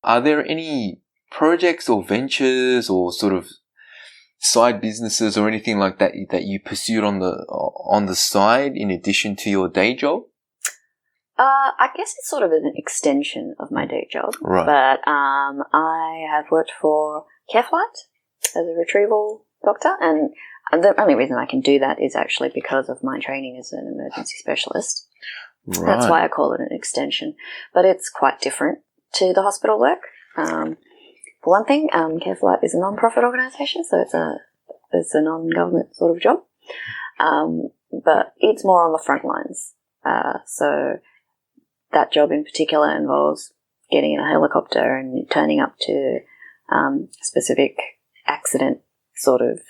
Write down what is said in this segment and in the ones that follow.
are there any projects or ventures or sort of side businesses or anything like that that you pursued on the side in addition to your day job? I guess it's sort of an extension of my day job. Right. But I have worked for Careflight as a retrieval doctor, and the only reason I can do that is actually because of my training as an emergency specialist. Right. That's why I call it an extension. But it's quite different to the hospital work. For one thing, Careflight is a non-profit organisation, so it's a non-government sort of job. But it's more on the front lines. So that job in particular involves getting in a helicopter and turning up to specific accident sort of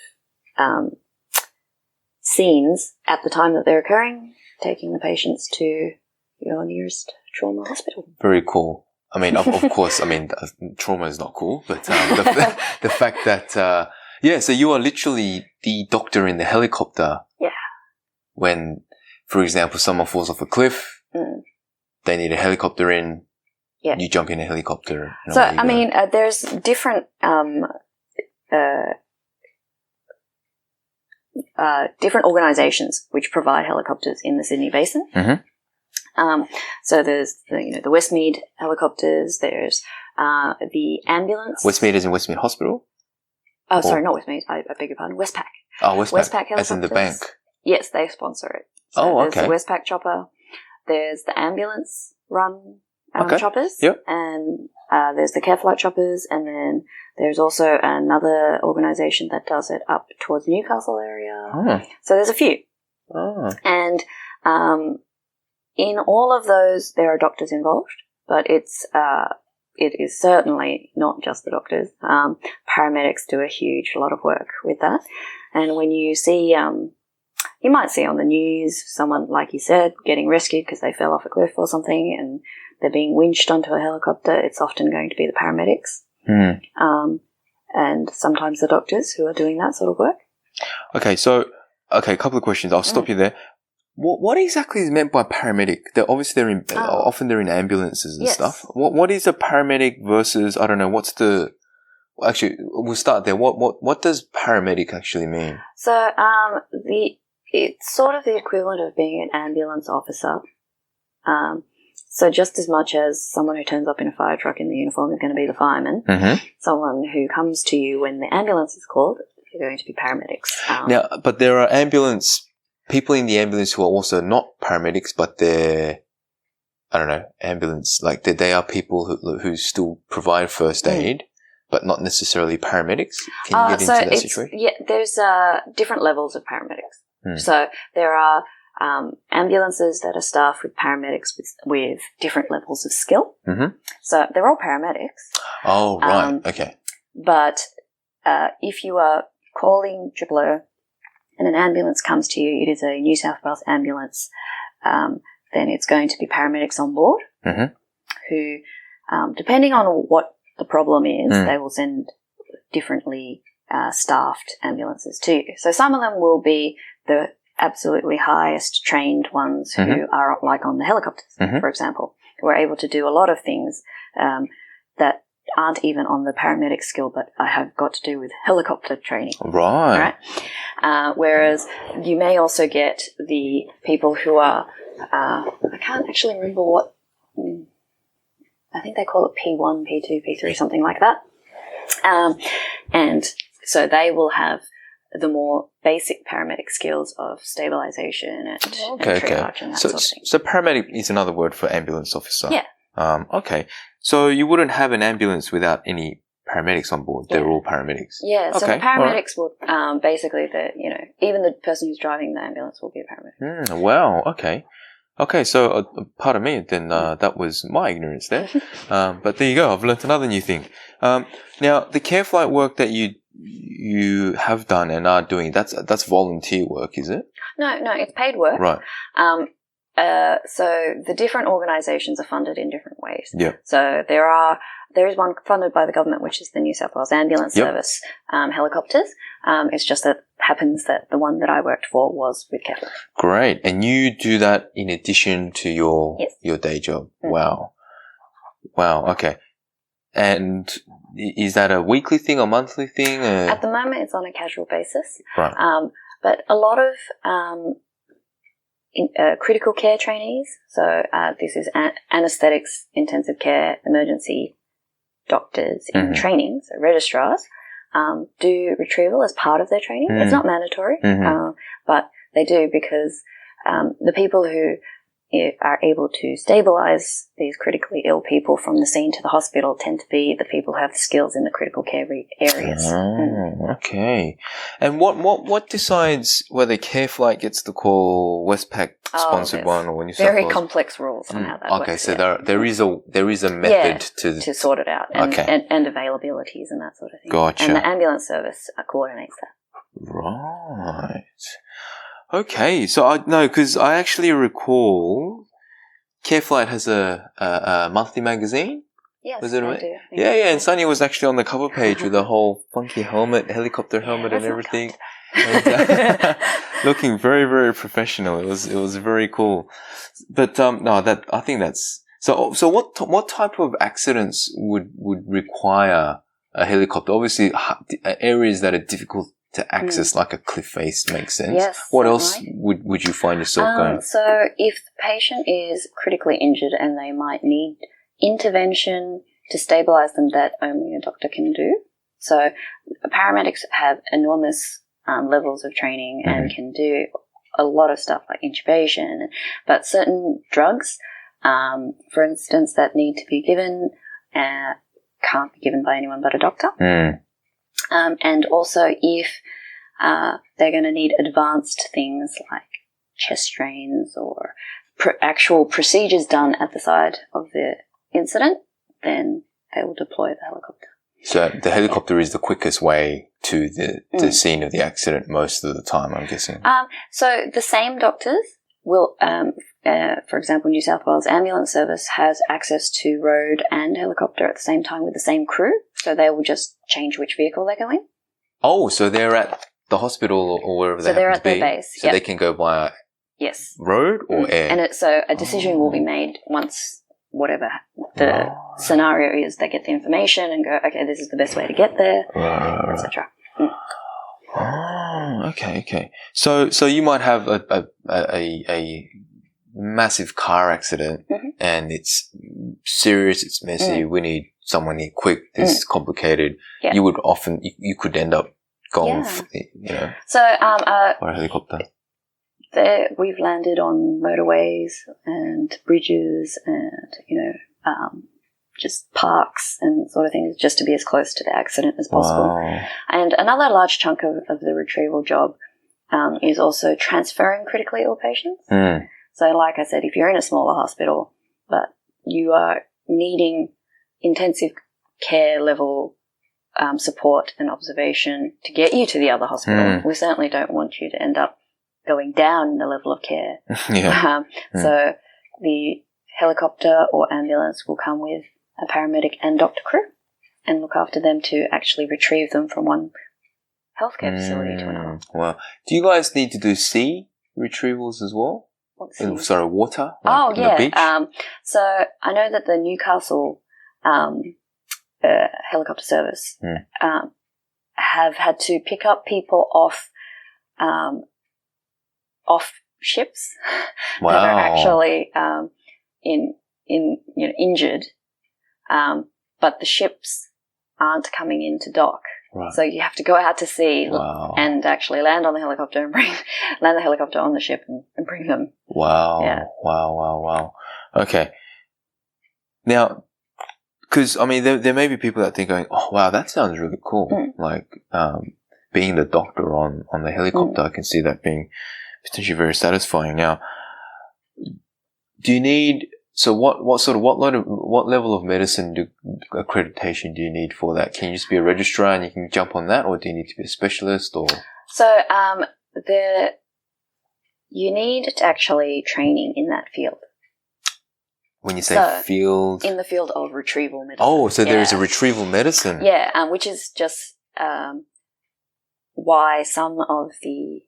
scenes at the time that they're occurring, taking the patients to your nearest trauma hospital. Very cool. I mean, of course, I mean, trauma is not cool, but the fact that, so you are literally the doctor in the helicopter. Yeah. When, for example, someone falls off a cliff, they need a helicopter in, you jump in a helicopter. So, I mean, there's different different organisations which provide helicopters in the Sydney Basin. Mm-hmm. So there's the Westmead helicopters. There's the ambulance. Westmead is in Westmead Hospital. Oh, sorry, not Westmead. I beg your pardon. Westpac. Oh, Westpac helicopters. As in the bank. Yes, they sponsor it. So okay. There's the Westpac chopper. There's the ambulance run choppers. Yep. And there's the Careflight choppers, and then there's also another organisation that does it up towards Newcastle area. Oh. So there's a few. Oh. And in all of those, there are doctors involved, but it is certainly not just the doctors. Paramedics do a lot of work with that. And when you see, you might see on the news someone, like you said, getting rescued because they fell off a cliff or something and they're being winched onto a helicopter, it's often going to be the paramedics. And sometimes the doctors who are doing that sort of work. Okay, a couple of questions. I'll stop you there. What exactly is meant by paramedic? Often they're in ambulances and stuff. What is a paramedic versus, I don't know, actually, we'll start there. What does paramedic actually mean? So, it's sort of the equivalent of being an ambulance officer. So just as much as someone who turns up in a fire truck in the uniform is going to be the fireman, someone who comes to you when the ambulance is called, they're going to be paramedics. Now, but there are people in the ambulance who are also not paramedics, but they're, I don't know, ambulance, like they are people who still provide first aid, but not necessarily paramedics. Can you get into that situation? Yeah, there's different levels of paramedics. So there are ambulances that are staffed with paramedics with different levels of skill. So they're all paramedics. Oh, right. Okay. But if you are calling AAO and an ambulance comes to you, it is a New South Wales ambulance, then it's going to be paramedics on board who, depending on what the problem is, they will send differently staffed ambulances to you. So some of them will be the absolutely highest trained ones who are like on the helicopters, for example, who are able to do a lot of things that aren't even on the paramedic skill, but I have got to do with helicopter training. Right. Whereas you may also get the people who are, I can't actually remember what, I think they call it P1, P2, P3, something like that. And so they will have the more basic paramedic skills of stabilization and triage and that sort of thing. So paramedic is another word for ambulance officer. Yeah. Okay. So you wouldn't have an ambulance without any paramedics on board. They're all paramedics. Yeah. So the paramedics will basically even the person who's driving the ambulance will be a paramedic. Wow. Okay. Okay. So pardon me. Then that was my ignorance there. But there you go. I've learnt another new thing. Now the Careflight work that you have done and are doing, that's volunteer work, is it? No, it's paid work. Right. So the different organisations are funded in different ways. Yeah. So there is one funded by the government, which is the New South Wales Ambulance Service helicopters. It's just that happens that the one that I worked for was with Careflight. Great. And you do that in addition to your day job. Wow. Okay. And is that a weekly thing or monthly thing? At the moment, it's on a casual basis. Right. But a lot of critical care trainees, so this is anaesthetics, intensive care, emergency doctors in training, so registrars, do retrieval as part of their training. It's not mandatory, but they do because the people who are able to stabilise these critically ill people from the scene to the hospital tend to be the people who have the skills in the critical care areas. Oh, okay. And what decides whether CareFlight gets the call, Westpac sponsored one, or New South Wales? Very complex rules on how that works. Okay, so there is a method to sort it out, and availabilities and that sort of thing. Gotcha. And the ambulance service coordinates that. Right. Okay, so because I actually recall CareFlight has a monthly magazine. Yes, was it I do. Yeah, and Sonia was actually on the cover page with a whole funky helicopter helmet and everything. And, looking very, very professional. It was very cool. But I think that's so. What type of accidents would require a helicopter? Obviously, areas that are difficult to access, like a cliff face, makes sense. Yes. What else would you find yourself going? So if the patient is critically injured and they might need intervention to stabilise them that only a doctor can do. So paramedics have enormous levels of training and can do a lot of stuff like intubation, but certain drugs, for instance, that need to be given can't be given by anyone but a doctor. And also if they're going to need advanced things like chest drains or actual procedures done at the side of the incident, then they will deploy the helicopter. So the helicopter is the quickest way to the scene of the accident most of the time, I'm guessing. So the same doctors will, for example, New South Wales Ambulance Service has access to road and helicopter at the same time with the same crew, so they will just change which vehicle they're going. Oh, so they're at the hospital or wherever they happen to be. So they're at their base. So they can go via road or air. And so a decision will be made once whatever the scenario is. They get the information and go, okay, this is the best way to get there, etc. Oh, okay. So you might have a massive car accident and it's serious, it's messy, we need someone here quick, this is complicated. Yeah. You could end up going, So, or a helicopter. We've landed on motorways and bridges and, just parks and sort of things, just to be as close to the accident as possible. Wow. And another large chunk of the retrieval job is also transferring critically ill patients. So like I said, if you're in a smaller hospital, but you are needing intensive care level support and observation to get you to the other hospital, we certainly don't want you to end up going down in the level of care. So the helicopter or ambulance will come with a paramedic and doctor crew and look after them to actually retrieve them from one healthcare facility to another. Wow. Do you guys need to do sea retrievals as well? Sorry, water? Like the beach? So I know that the Newcastle helicopter service have had to pick up people off ships that are actually injured, but the ships aren't coming into dock. Right. So you have to go out to sea and actually land on the helicopter and land the helicopter on the ship and bring them. Wow. Yeah. Wow. Okay. Now, because, there may be people out there going, oh, wow, that sounds really cool. Like, being the doctor on the helicopter, I can see that being potentially very satisfying. Now, do you need, what level of medicine accreditation do you need for that? Can you just be a registrar and you can jump on that, or do you need to be a specialist, or? So, you need actually training in that field. When you say field? In the field of retrieval medicine. Oh, so there is a retrieval medicine. Yeah, which is just why some of the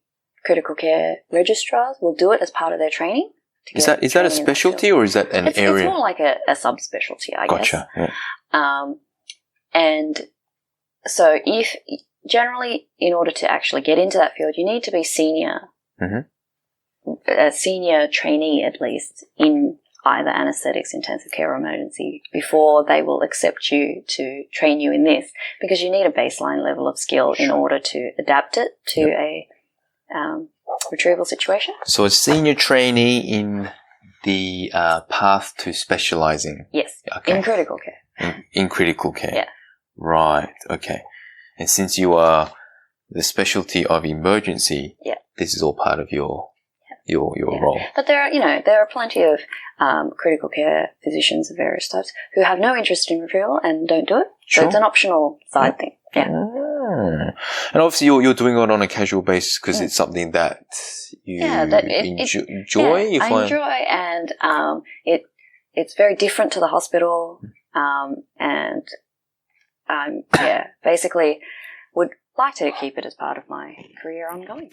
critical care registrars will do it as part of their training. Is that a specialty, or is that an area? It's more like a subspecialty, I guess. Gotcha. Yeah. And so generally, in order to actually get into that field, you need to be senior, a senior trainee at least, in either anaesthetics, intensive care, or emergency before they will accept you to train you in this, because you need a baseline level of skill in order to adapt it to a retrieval situation. So a senior trainee in the path to specialising. Yes, in critical care. In critical care. Yeah. Right, okay. And since you are the specialty of emergency, this is all part of your role. But there are plenty of critical care physicians of various types who have no interest in retrieval and don't do it. So it's an optional side thing. Yeah. And obviously you're doing it on a casual basis because it's something that you enjoy. I enjoy, and it's very different to the hospital, and basically would like to keep it as part of my career ongoing.